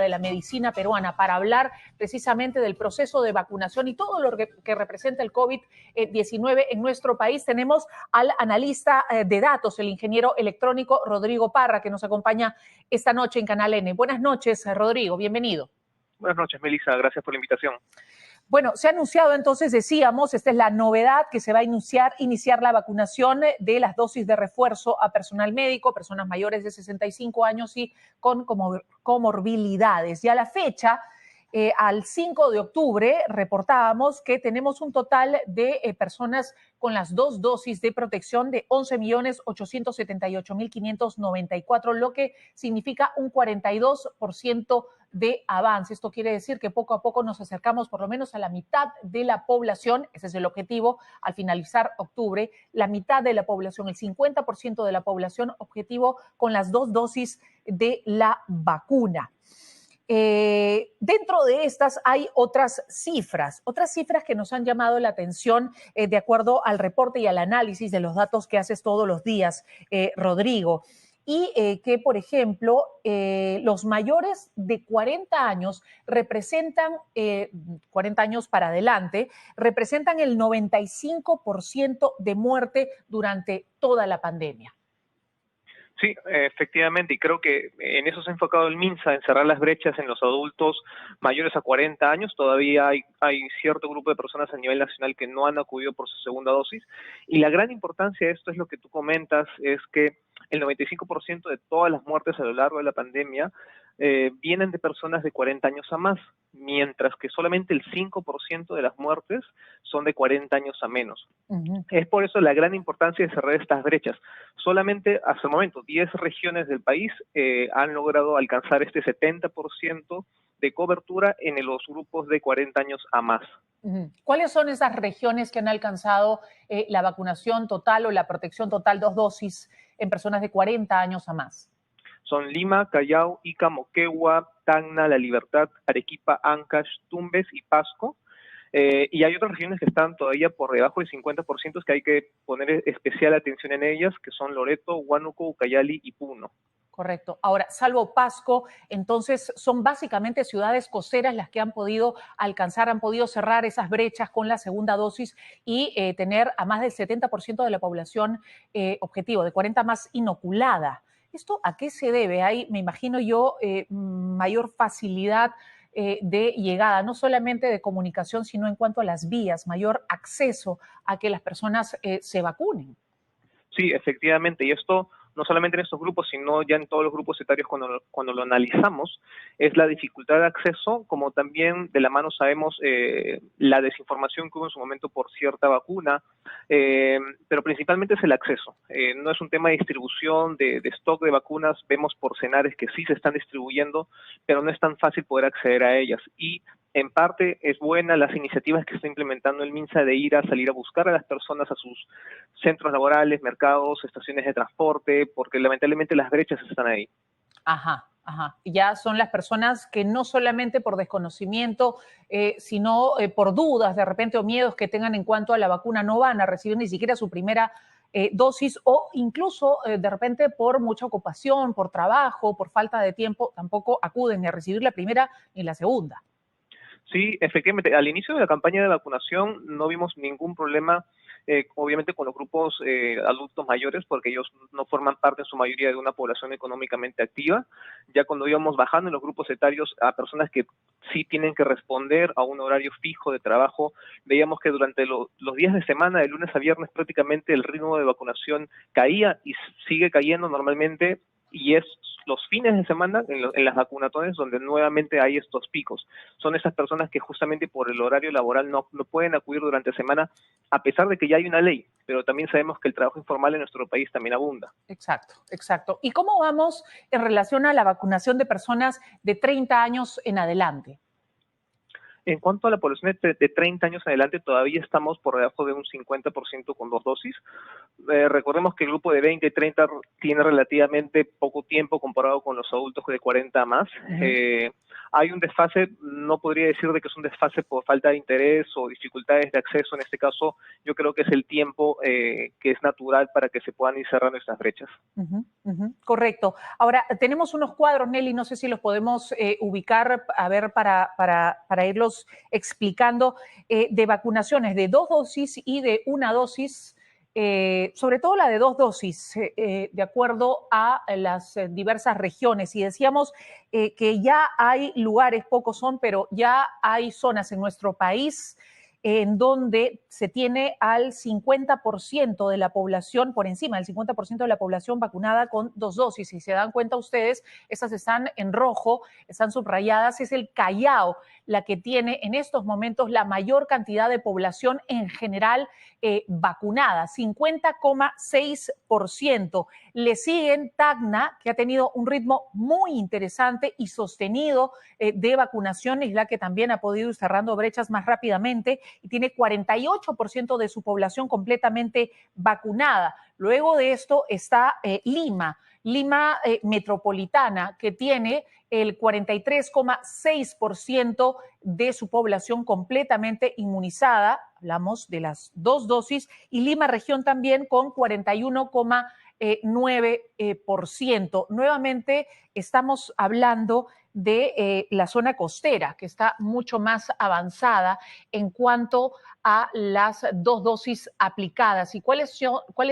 de la medicina peruana para hablar precisamente del proceso de vacunación y todo lo que representa el COVID-19 en nuestro país. Tenemos al analista de datos, el ingeniero electrónico Rodrigo Parra, que nos acompaña esta noche en Canal N. Buenas noches, Rodrigo, bienvenido. Buenas noches, Melissa, gracias por la invitación. Bueno, se ha anunciado entonces, decíamos, esta es la novedad, que se va a iniciar la vacunación de las dosis de refuerzo a personal médico, personas mayores de 65 años y con comorbilidades. Y a la fecha, al 5 de octubre, reportábamos que tenemos un total de personas con las dos dosis de protección de 11.878.594, lo que significa un 42% de avance. Esto quiere decir que poco a poco nos acercamos por lo menos a la mitad de la población. Ese es el objetivo al finalizar octubre. La mitad de la población, el 50% de la población objetivo con las dos dosis de la vacuna. Dentro de estas hay otras cifras que nos han llamado la atención de acuerdo al reporte y al análisis de los datos que haces todos los días, Rodrigo. Y que, por ejemplo, los mayores de 40 años representan, 40 años para adelante, representan el 95% de muerte durante toda la pandemia. Sí, efectivamente, y creo que en eso se ha enfocado el MINSA, en cerrar las brechas en los adultos mayores a 40 años. Todavía hay cierto grupo de personas a nivel nacional que no han acudido por su segunda dosis, y la gran importancia de esto es lo que tú comentas, es que el 95% de todas las muertes a lo largo de la pandemia vienen de personas de 40 años a más, mientras que solamente el 5% de las muertes son de 40 años a menos. Es por eso la gran importancia de cerrar estas brechas. Solamente hasta el momento 10 regiones del país han logrado alcanzar este 70% de cobertura en los grupos de 40 años a más. ¿Cuáles son esas regiones que han alcanzado la vacunación total o la protección total, dos dosis en personas de 40 años a más? Son Lima, Callao, Ica, Moquegua, Tacna, La Libertad, Arequipa, Ancash, Tumbes y Pasco. Y hay otras regiones que están todavía por debajo del 50%, que hay que poner especial atención en ellas, que son Loreto, Huánuco, Ucayali y Puno. Correcto. Ahora, salvo Pasco, entonces son básicamente ciudades costeras las que han podido cerrar esas brechas con la segunda dosis y tener a más del 70% de la población objetivo, de 40 más inoculada. ¿Esto a qué se debe? Hay, me imagino yo, mayor facilidad de llegada, no solamente de comunicación, sino en cuanto a las vías, mayor acceso a que las personas se vacunen. Sí, efectivamente, y esto no solamente en estos grupos, sino ya en todos los grupos etarios cuando lo analizamos, es la dificultad de acceso, como también de la mano sabemos la desinformación que hubo en su momento por cierta vacuna, pero principalmente es el acceso. No es un tema de distribución, de stock de vacunas, vemos por cenares que sí se están distribuyendo, pero no es tan fácil poder acceder a ellas. Y en parte es buena las iniciativas que está implementando el MINSA de salir a buscar a las personas a sus centros laborales, mercados, estaciones de transporte, porque lamentablemente las brechas están ahí. Ajá. Ya son las personas que no solamente por desconocimiento, sino por dudas de repente o miedos que tengan en cuanto a la vacuna, no van a recibir ni siquiera su primera dosis, o incluso de repente por mucha ocupación, por trabajo, por falta de tiempo, tampoco acuden ni a recibir la primera ni la segunda. Sí, efectivamente. Al inicio de la campaña de vacunación no vimos ningún problema, obviamente con los grupos adultos mayores, porque ellos no forman parte en su mayoría de una población económicamente activa. Ya cuando íbamos bajando en los grupos etarios a personas que sí tienen que responder a un horario fijo de trabajo, veíamos que durante los días de semana, de lunes a viernes, prácticamente el ritmo de vacunación caía y sigue cayendo normalmente, y es los fines de semana en las vacunatones donde nuevamente hay estos picos. Son esas personas que justamente por el horario laboral no pueden acudir durante semana, a pesar de que ya hay una ley, pero también sabemos que el trabajo informal en nuestro país también abunda. Exacto. ¿Y cómo vamos en relación a la vacunación de personas de 30 años en adelante? En cuanto a la población de 30 años en adelante, todavía estamos por debajo de un 50% con dos dosis. Recordemos que el grupo de 20 y 30 tiene relativamente poco tiempo comparado con los adultos de 40 más. hay un desfase, no podría decir de que es un desfase por falta de interés o dificultades de acceso. En este caso, yo creo que es el tiempo que es natural para que se puedan ir cerrando estas brechas. Correcto. Ahora, tenemos unos cuadros, Nelly, no sé si los podemos ubicar, a ver, para irlos explicando, de vacunaciones de 2 dosis y de 1 dosis, sobre todo la de 2 dosis, de acuerdo a las diversas regiones. Y decíamos que ya hay lugares, pocos son, pero ya hay zonas en nuestro país en donde se tiene al 50% de la población, por encima del 50% de la población vacunada con 2 dosis. Si se dan cuenta ustedes, esas están en rojo, están subrayadas. Es el Callao la que tiene en estos momentos la mayor cantidad de población en general vacunada, 50,6%. Le siguen Tacna, que ha tenido un ritmo muy interesante y sostenido de vacunación, es la que también ha podido ir cerrando brechas más rápidamente y tiene 48% de su población completamente vacunada. Luego de esto está Lima metropolitana, que tiene el 43,6% de su población completamente inmunizada. Hablamos de las 2 dosis, y Lima región también con 41,9%. Nuevamente estamos hablando de la zona costera, que está mucho más avanzada en cuanto a las 2 dosis aplicadas. ¿Y cuáles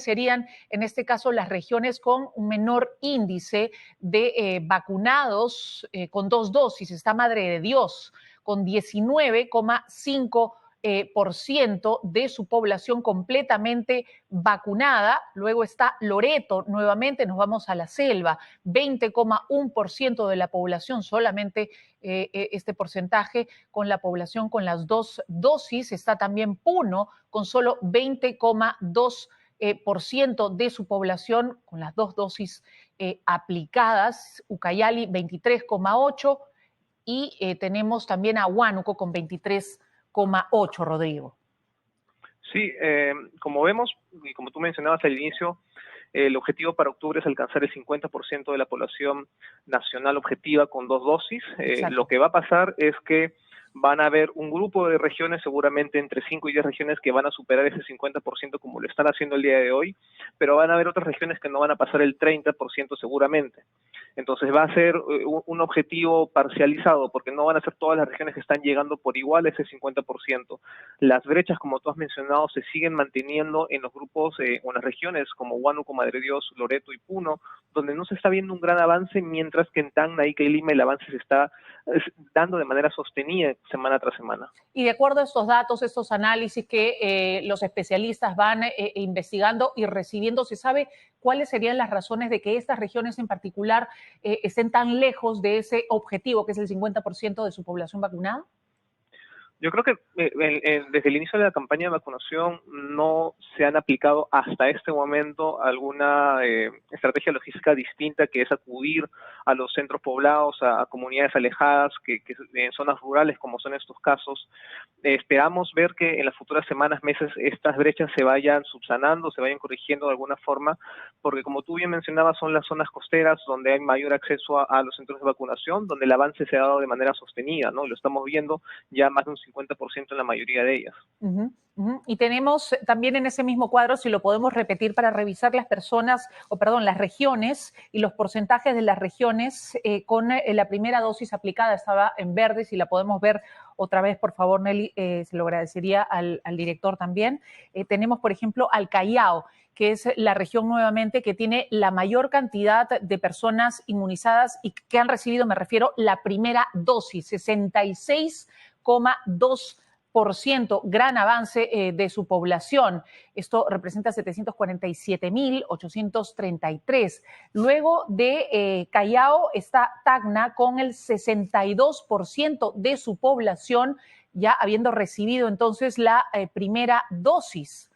serían, en este caso, las regiones con un menor índice de vacunados con 2 dosis? Está Madre de Dios, con 19,5% de su población completamente vacunada. Luego está Loreto, nuevamente nos vamos a la selva, 20,1% de la población, solamente este porcentaje con la población con las 2 dosis. Está también Puno, con solo 20,2% de su población con las 2 dosis aplicadas. Ucayali, 23,8%, y tenemos también a Huánuco con 23,8%, Rodrigo. Sí, como vemos, y como tú mencionabas al inicio, el objetivo para octubre es alcanzar el 50% de la población nacional objetiva con 2 dosis. Lo que va a pasar es que van a haber un grupo de regiones, seguramente entre 5 y 10 regiones, que van a superar ese 50% como lo están haciendo el día de hoy, pero van a haber otras regiones que no van a pasar el 30% seguramente. Entonces va a ser un objetivo parcializado, porque no van a ser todas las regiones que están llegando por igual a ese 50%. Las brechas, como tú has mencionado, se siguen manteniendo en los grupos o en las regiones como Huánuco, Madre de Dios, Loreto y Puno, donde no se está viendo un gran avance, mientras que en Tacna, Ica y Lima el avance se está dando de manera sostenida semana tras semana. Y de acuerdo a estos datos, estos análisis que los especialistas van investigando y recibiendo, ¿se sabe cuáles serían las razones de que estas regiones en particular estén tan lejos de ese objetivo, que es el 50% de su población vacunada? Yo creo que desde el inicio de la campaña de vacunación no se han aplicado hasta este momento alguna estrategia logística distinta, que es acudir a los centros poblados, a comunidades alejadas, que en zonas rurales, como son estos casos. Esperamos ver que en las futuras semanas, meses, estas brechas se vayan subsanando, se vayan corrigiendo de alguna forma, porque como tú bien mencionabas, son las zonas costeras donde hay mayor acceso a los centros de vacunación, donde el avance se ha dado de manera sostenida, ¿no? Lo estamos viendo ya más de un 50% en la mayoría de ellas. Y tenemos también en ese mismo cuadro, si lo podemos repetir para revisar las personas, las regiones y los porcentajes de las regiones con la primera dosis aplicada. Estaba en verde, si la podemos ver otra vez, por favor, Nelly, se lo agradecería al director también. Tenemos, por ejemplo, al Callao, que es la región nuevamente que tiene la mayor cantidad de personas inmunizadas y que han recibido, me refiero, la primera dosis, 66,2%, gran avance de su población. Esto representa 747,833. Luego de Callao está Tacna con el 62% de su población ya habiendo recibido entonces la primera dosis.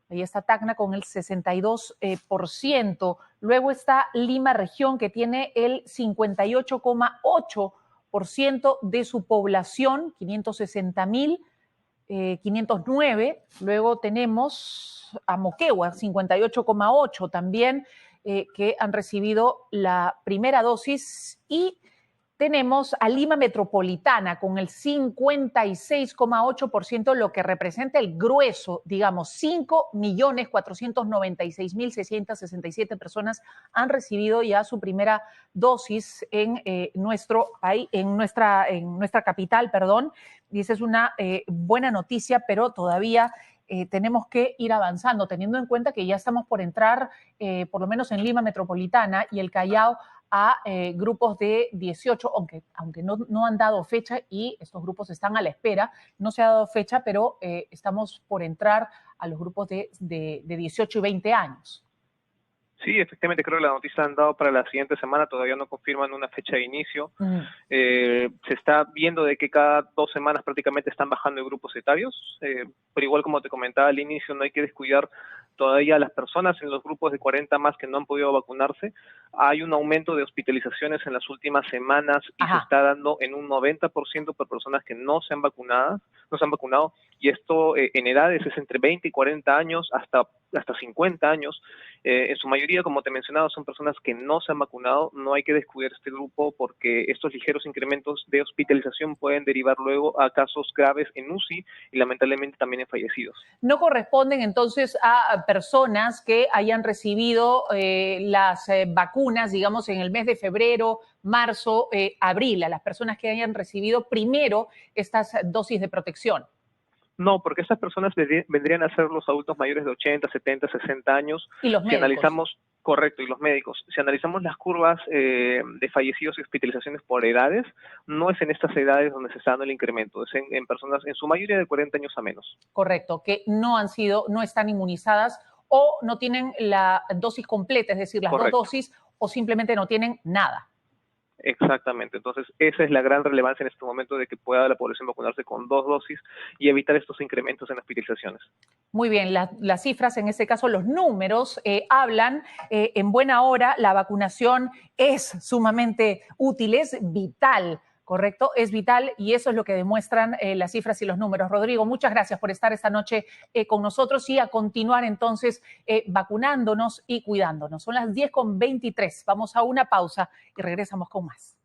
Ahí está Tacna con el 62%. Luego está Lima región, que tiene el 58,8% de su población, 560,509. Luego tenemos a Moquegua, 58,8% también, que han recibido la primera dosis. Y tenemos a Lima Metropolitana con el 56,8%, lo que representa el grueso, digamos, 5.496.667 personas han recibido ya su primera dosis en nuestro país, en nuestra capital, perdón. Y esa es una buena noticia, pero todavía tenemos que ir avanzando, teniendo en cuenta que ya estamos por entrar, por lo menos en Lima Metropolitana y el Callao, a grupos de 18, aunque no han dado fecha y estos grupos están a la espera. No se ha dado fecha, pero estamos por entrar a los grupos de 18 y 20 años. Sí, efectivamente, creo que la noticia han dado para la siguiente semana, todavía no confirman una fecha de inicio. Se está viendo de que cada 2 semanas prácticamente están bajando de grupos etarios, pero igual como te comentaba al inicio, no hay que descuidar todavía a las personas en los grupos de 40 más que no han podido vacunarse. Hay un aumento de hospitalizaciones en las últimas semanas y se está dando en un 90% por personas que no se han vacunado, y esto en edades es entre 20 y 40 años hasta 50 años. En su mayoría, como te mencionaba, son personas que no se han vacunado. No hay que descuidar este grupo porque estos ligeros incrementos de hospitalización pueden derivar luego a casos graves en UCI y lamentablemente también en fallecidos. ¿No corresponden entonces a personas que hayan recibido las vacunas, digamos, en el mes de febrero, marzo, abril, a las personas que hayan recibido primero estas dosis de protección? No, porque estas personas vendrían a ser los adultos mayores de 80, 70, 60 años. ¿Y los médicos? Si analizamos, correcto, y los médicos. Si analizamos las curvas de fallecidos y hospitalizaciones por edades, no es en estas edades donde se está dando el incremento, es en personas en su mayoría de 40 años a menos. Correcto, que no están inmunizadas o no tienen la dosis completa, es decir, las Correcto. 2 dosis, o simplemente no tienen nada. Exactamente, entonces esa es la gran relevancia en este momento de que pueda la población vacunarse con 2 dosis y evitar estos incrementos en hospitalizaciones. Muy bien, las cifras, en este caso los números, hablan en buena hora. La vacunación es sumamente útil, es vital, ¿correcto? Es vital y eso es lo que demuestran las cifras y los números. Rodrigo, muchas gracias por estar esta noche con nosotros y a continuar entonces vacunándonos y cuidándonos. Son las 10:23. Vamos a una pausa y regresamos con más.